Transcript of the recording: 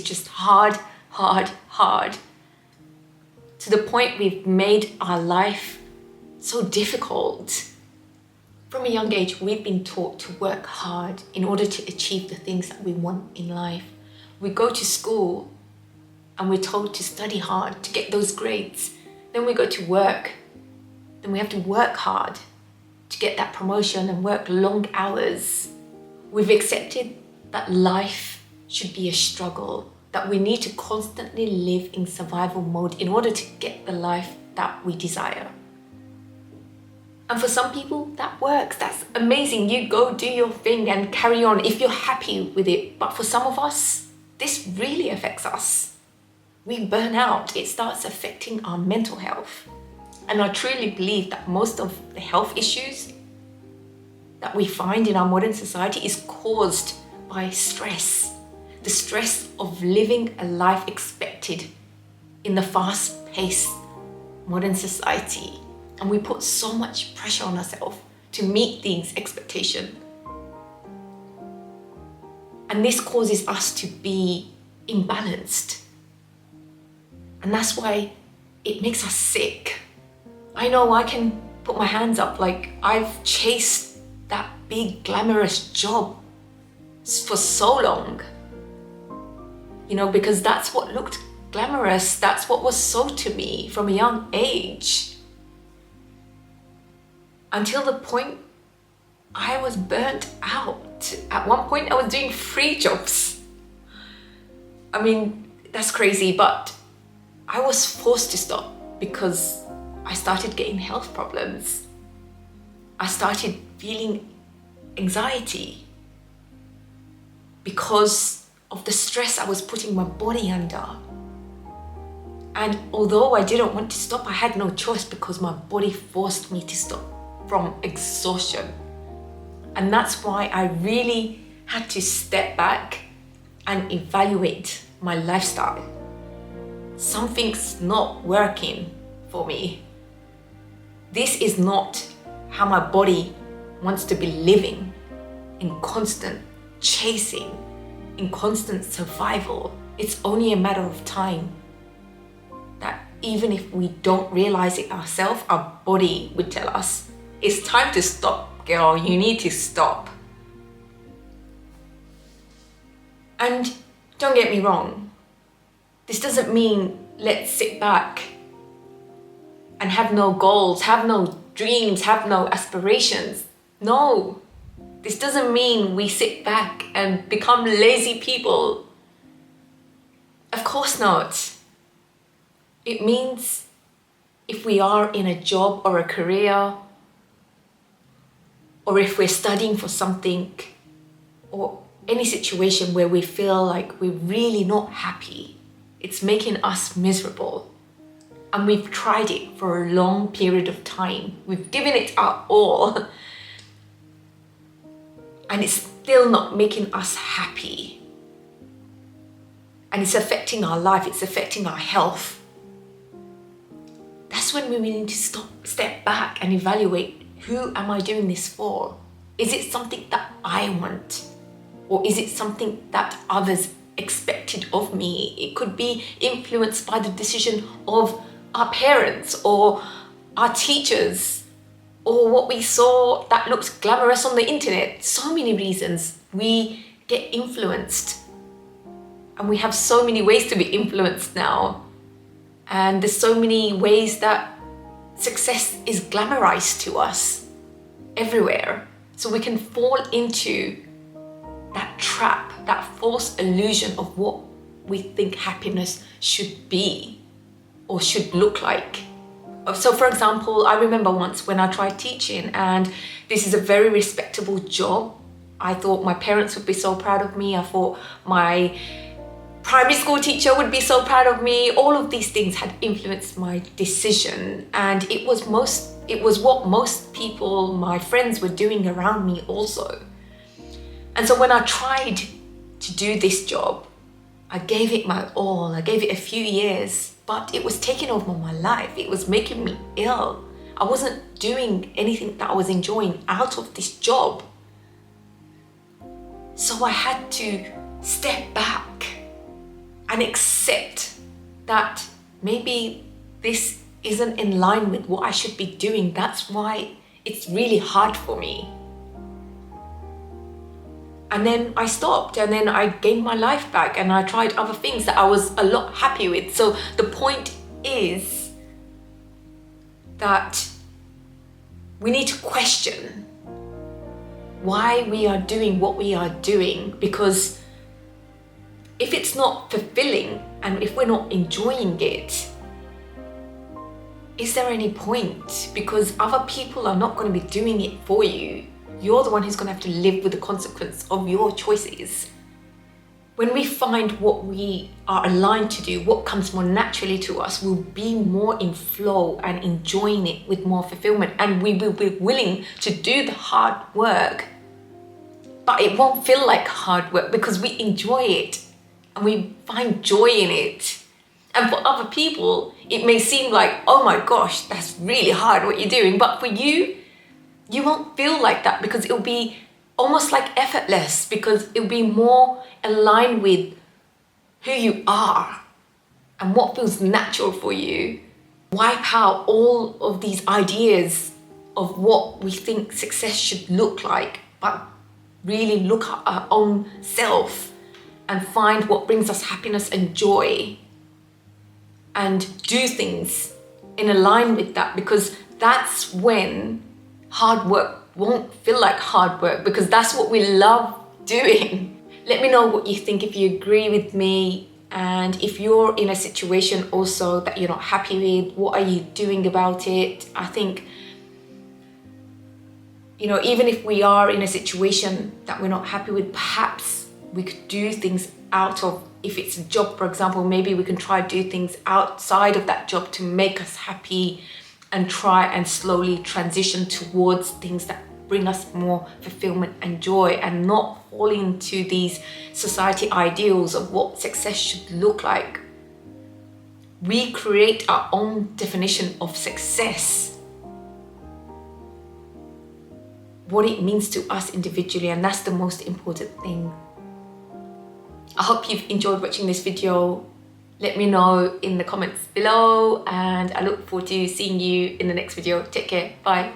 just hard, hard, hard. To the point we've made our life so difficult. From a young age, we've been taught to work hard in order to achieve the things that we want in life. We go to school and we're told to study hard to get those grades. Then we go to work. Then we have to work hard to get that promotion and work long hours. We've accepted that life should be a struggle, that we need to constantly live in survival mode in order to get the life that we desire. And for some people, that works. That's amazing. You go do your thing and carry on if you're happy with it. But for some of us, this really affects us. We burn out. It starts affecting our mental health. And I truly believe that most of the health issues that we find in our modern society is caused by stress. The stress of living a life expected in the fast-paced modern society. And we put so much pressure on ourselves to meet these expectations. And this causes us to be imbalanced. And that's why it makes us sick. I know I can put my hands up, like I've chased that big glamorous job for so long. Because that's what looked glamorous. That's what was sold to me from a young age. Until the point I was burnt out. At one point I was doing 3 jobs. I mean, that's crazy, but I was forced to stop because I started getting health problems. I started feeling anxiety because of the stress I was putting my body under. And although I didn't want to stop, I had no choice because my body forced me to stop from exhaustion. And that's why I really had to step back and evaluate my lifestyle. Something's not working for me. This is not how my body wants to be living, in constant chasing, in constant survival. It's only a matter of time that even if we don't realize it ourselves, our body would tell us, it's time to stop, girl. You need to stop. And don't get me wrong. This doesn't mean let's sit back and have no goals, have no dreams, have no aspirations. No. This doesn't mean we sit back and become lazy people. Of course not. It means if we are in a job or a career, or if we're studying for something, or any situation where we feel like we're really not happy, it's making us miserable, and we've tried it for a long period of time, we've given it our all, and it's still not making us happy, and it's affecting our life, it's affecting our health, that's when we need to step back and evaluate, who am I doing this for? Is it something that I want? Or is it something that others expected of me? It could be influenced by the decision of our parents or our teachers or what we saw that looked glamorous on the internet. So many reasons we get influenced. And we have so many ways to be influenced now. And there's so many ways that success is glamorized to us everywhere. So we can fall into that trap, that false illusion of what we think happiness should be or should look like. So for example, I remember once when I tried teaching, and this is a very respectable job. I thought my parents would be so proud of me. I thought my primary school teacher would be so proud of me. All of these things had influenced my decision, and it was what most people, my friends, were doing around me also. And so when I tried to do this job, I gave it my all. I gave it a few years, but it was taking over my life. It was making me ill. I wasn't doing anything that I was enjoying out of this job. So I had to step back and accept that maybe this isn't in line with what I should be doing. That's why it's really hard for me. And then I stopped, and then I gained my life back, and I tried other things that I was a lot happy with. So the point is that we need to question why we are doing what we are doing, because if it's not fulfilling and if we're not enjoying it, is there any point? Because other people are not going to be doing it for you. You're the one who's going to have to live with the consequence of your choices. When we find what we are aligned to do, what comes more naturally to us, we'll be more in flow and enjoying it with more fulfillment, and we will be willing to do the hard work. But it won't feel like hard work because we enjoy it and we find joy in it. And for other people, it may seem like, oh my gosh, that's really hard what you're doing. But for you, you won't feel like that, because it'll be almost like effortless, because it'll be more aligned with who you are and what feels natural for you. Wipe out all of these ideas of what we think success should look like, but really look at our own self and find what brings us happiness and joy, and do things in line with that, because that's when hard work won't feel like hard work, because that's what we love doing. Let me know what you think, if you agree with me, and if you're in a situation also that you're not happy with, what are you doing about it? I think, even if we are in a situation that we're not happy with, perhaps we could do things out of, if it's a job, for example, maybe we can try to do things outside of that job to make us happy, and try and slowly transition towards things that bring us more fulfillment and joy, and not fall into these society ideals of what success should look like. We create our own definition of success, what it means to us individually, and that's the most important thing. I hope you've enjoyed watching this video. Let me know in the comments below, and I look forward to seeing you in the next video. Take care. Bye.